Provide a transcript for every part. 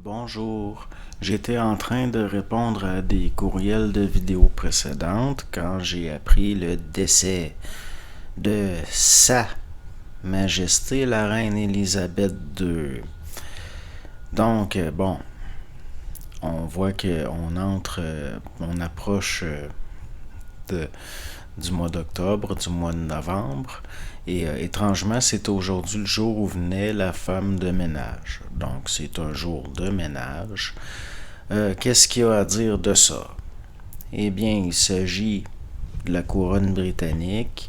Bonjour, j'étais en train de répondre à des courriels de vidéos précédentes quand j'ai appris le décès de Sa Majesté la Reine Élisabeth II. Donc, on voit on approche de, du mois d'octobre, du mois de novembre. Et étrangement, c'est aujourd'hui le jour où venait la femme de ménage. Donc, c'est un jour de ménage. Qu'est-ce qu'il y a à dire de ça? Eh bien, il s'agit de la couronne britannique,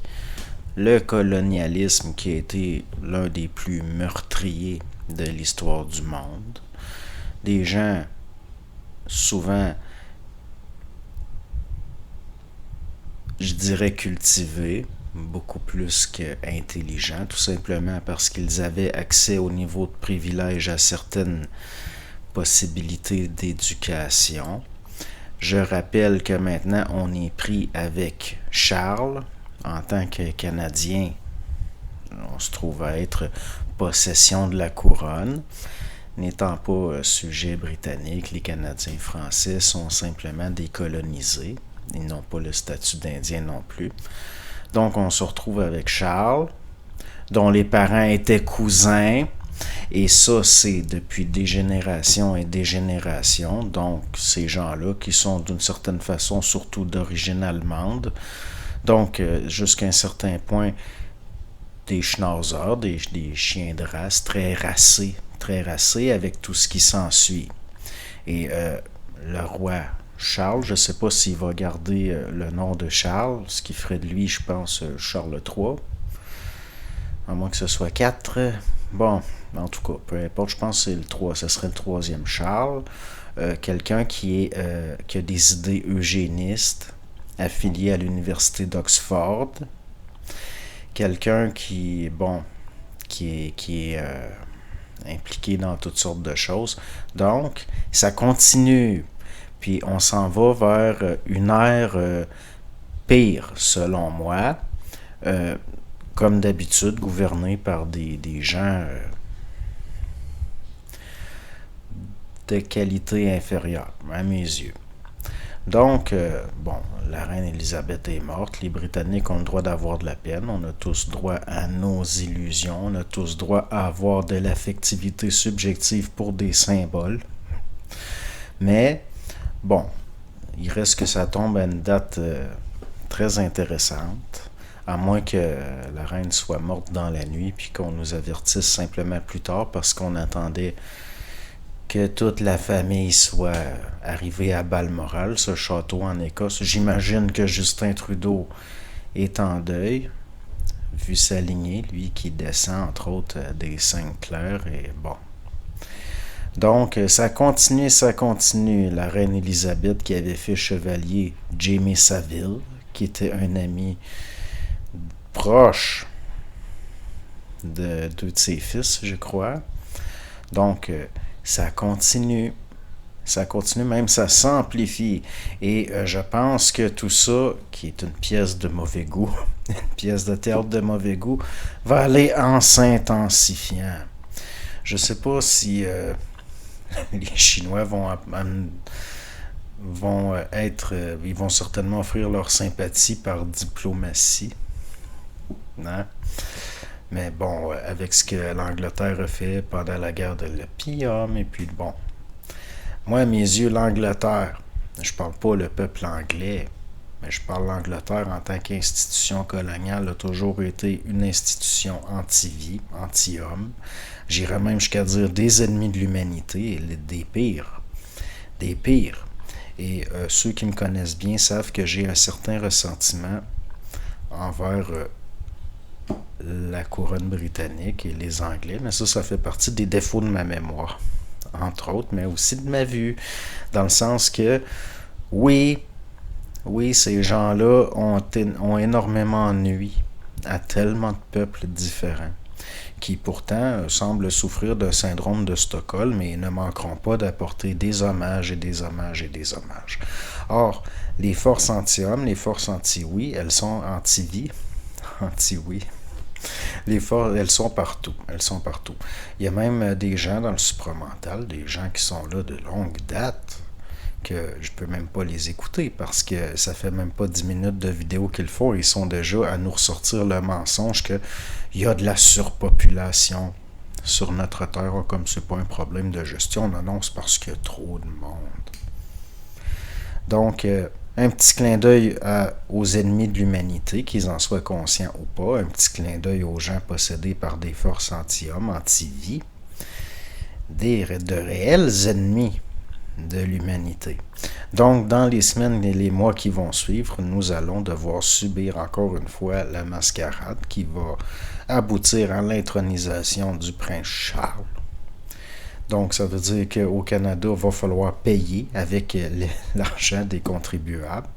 le colonialisme qui a été l'un des plus meurtriers de l'histoire du monde. Des gens souvent, je dirais cultivés, beaucoup plus qu'intelligents, tout simplement parce qu'ils avaient accès au niveau de privilège à certaines possibilités d'éducation. Je rappelle que maintenant on est pris avec Charles en tant que Canadien. On se trouve à être possession de la couronne. N'étant pas sujet britannique, les Canadiens français sont simplement décolonisés. Ils n'ont pas le statut d'Indien non plus. Donc on se retrouve avec Charles, dont les parents étaient cousins. Et ça, c'est depuis des générations et des générations. Donc, ces gens-là qui sont d'une certaine façon surtout d'origine allemande. Donc, jusqu'à un certain point, des schnauzers, des chiens de race très racés avec tout ce qui s'ensuit. Et le roi Charles, je ne sais pas s'il va garder le nom de Charles, ce qui ferait de lui, je pense, Charles III. À moins que ce soit 4. Bon, en tout cas, peu importe, je pense que c'est le 3, ce serait le troisième Charles. Quelqu'un qui a des idées eugénistes, affilié à l'université d'Oxford. Quelqu'un qui est impliqué dans toutes sortes de choses. Donc, ça continue. Puis on s'en va vers une ère pire, selon moi. Comme d'habitude, gouvernée par des gens de qualité inférieure, à mes yeux. Donc, la reine Élisabeth est morte. Les Britanniques ont le droit d'avoir de la peine. On a tous droit à nos illusions. On a tous droit à avoir de l'affectivité subjective pour des symboles. Mais, bon, il reste que ça tombe à une date très intéressante. À moins que la reine soit morte dans la nuit puis qu'on nous avertisse simplement plus tard parce qu'on attendait que toute la famille soit arrivée à Balmoral, ce château en Écosse. J'imagine que Justin Trudeau est en deuil, vu sa lignée, lui qui descend entre autres des Sainte-Claire et bon. Donc, ça continue. La reine Élisabeth qui avait fait chevalier Jamie Saville, qui était un ami proche de deux de ses fils, je crois. Donc, ça continue, même ça s'amplifie. Et je pense que tout ça, qui est une pièce de mauvais goût, une pièce de théâtre de mauvais goût, va aller en s'intensifiant. Je sais pas si les Chinois ils vont certainement offrir leur sympathie par diplomatie. Non? Mais bon, avec ce que l'Angleterre a fait pendant la guerre de l'opium, et puis bon, moi, à mes yeux, l'Angleterre, je parle pas le peuple anglais, mais je parle l'Angleterre en tant qu'institution coloniale, a toujours été une institution anti-vie, anti-homme. J'irais même jusqu'à dire des ennemis de l'humanité, des pires. Des pires. Et ceux qui me connaissent bien savent que j'ai un certain ressentiment envers la couronne britannique et les Anglais, mais ça fait partie des défauts de ma mémoire, entre autres, mais aussi de ma vue, dans le sens que, oui, ces gens-là ont énormément nui à tellement de peuples différents, qui pourtant semblent souffrir d'un syndrome de Stockholm et ne manqueront pas d'apporter des hommages et des hommages et des hommages. Or, les forces anti-hommes, les forces anti-oui, elles sont anti-vie, anti-oui, Les forces, elles sont partout. Elles sont partout. Il y a même des gens dans le supramental, des gens qui sont là de longue date, que je peux même pas les écouter parce que ça fait même pas 10 minutes de vidéo qu'ils font. Ils sont déjà à nous ressortir le mensonge qu'il y a de la surpopulation sur notre Terre, comme c'est pas un problème de gestion. Non, non, c'est parce qu'il y a trop de monde. Donc, un petit clin d'œil aux ennemis de l'humanité, qu'ils en soient conscients ou pas. Un petit clin d'œil aux gens possédés par des forces anti-hommes, anti-vie. De réels ennemis de l'humanité. Donc, dans les semaines et les mois qui vont suivre, nous allons devoir subir encore une fois la mascarade qui va aboutir à l'intronisation du prince Charles. Donc, ça veut dire qu'au Canada, il va falloir payer avec l'argent des contribuables.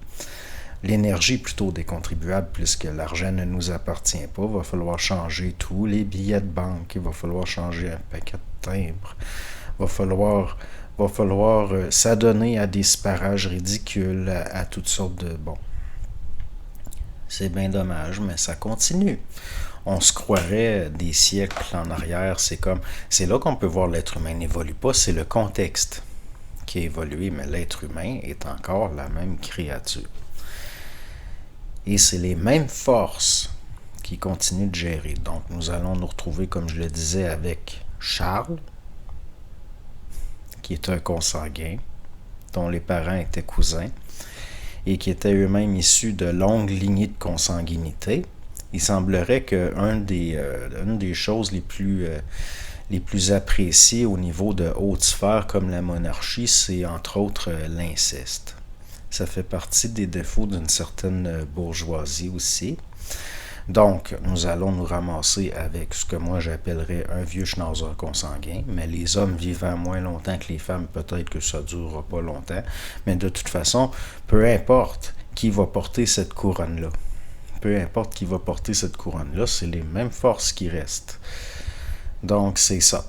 L'énergie plutôt des contribuables, puisque l'argent ne nous appartient pas. Il va falloir changer tous les billets de banque. Il va falloir changer un paquet de timbres. Il va falloir s'adonner à des separages ridicules, à toutes sortes de... Bon, c'est bien dommage, mais ça continue. On se croirait des siècles en arrière. C'est là qu'on peut voir l'être humain n'évolue pas, c'est le contexte qui a évolué, mais l'être humain est encore la même créature. Et c'est les mêmes forces qui continuent de gérer. Donc, nous allons nous retrouver, comme je le disais, avec Charles, qui est un consanguin, dont les parents étaient cousins, et qui étaient eux-mêmes issus de longues lignées de consanguinité. Il semblerait qu'une des choses les plus appréciées au niveau de haute sphère comme la monarchie, c'est entre autres l'inceste. Ça fait partie des défauts d'une certaine bourgeoisie aussi. Donc, nous allons nous ramasser avec ce que moi j'appellerais un vieux schnauzer consanguin, mais les hommes vivant moins longtemps que les femmes, peut-être que ça ne durera pas longtemps, mais de toute façon, peu importe qui va porter cette couronne-là. Peu importe qui va porter cette couronne-là, c'est les mêmes forces qui restent. Donc, c'est ça.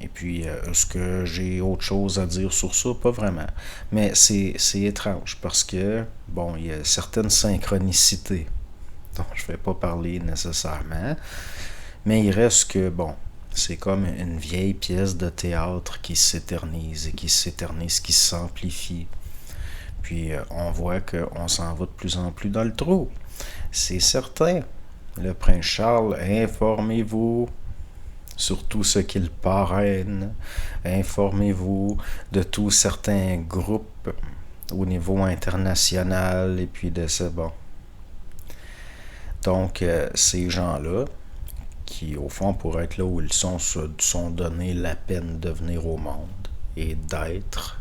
Et puis, est-ce que j'ai autre chose à dire sur ça? Pas vraiment. Mais c'est étrange parce que, bon, il y a certaines synchronicités dont je ne vais pas parler nécessairement, mais il reste que, bon, c'est comme une vieille pièce de théâtre qui s'éternise, qui s'amplifie. Puis, on voit qu'on s'en va de plus en plus dans le trou. C'est certain. Le prince Charles, informez-vous sur tout ce qu'il parraine. Informez-vous de tous certains groupes au niveau international et puis de ce bon. Donc, ces gens-là, qui au fond, pour être là où ils sont, se sont donné la peine de venir au monde et d'être,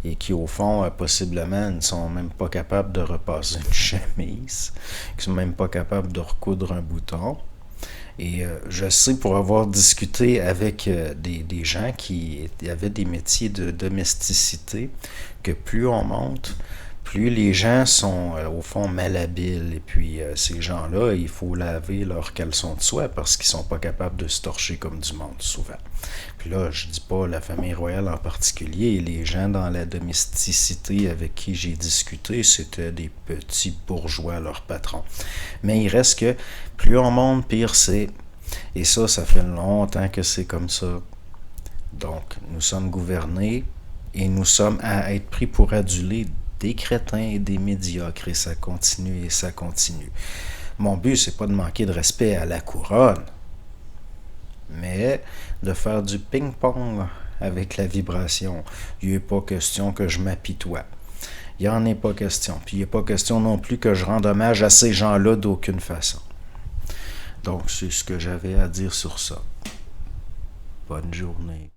et qui au fond, possiblement, ne sont même pas capables de repasser une chemise, qui sont même pas capables de recoudre un bouton. Et je sais, pour avoir discuté avec des gens qui avaient des métiers de domesticité, que plus on monte, plus les gens sont au fond malhabiles. Et puis ces gens-là, il faut laver leurs caleçons de soie parce qu'ils sont pas capables de se torcher comme du monde souvent. Puis là, je dis pas la famille royale en particulier, et les gens dans la domesticité avec qui j'ai discuté, c'était des petits bourgeois, leurs patrons. Mais il reste que plus on monte, pire c'est. Et ça fait longtemps que c'est comme ça. Donc, nous sommes gouvernés et nous sommes à être pris pour adulés des crétins et des médiocres, et ça continue et ça continue. Mon but, c'est pas de manquer de respect à la couronne, mais de faire du ping-pong avec la vibration. Il n'est pas question que je m'apitoie. Il n'y en est pas question. Puis il n'est pas question non plus que je rende hommage à ces gens-là d'aucune façon. Donc, c'est ce que j'avais à dire sur ça. Bonne journée.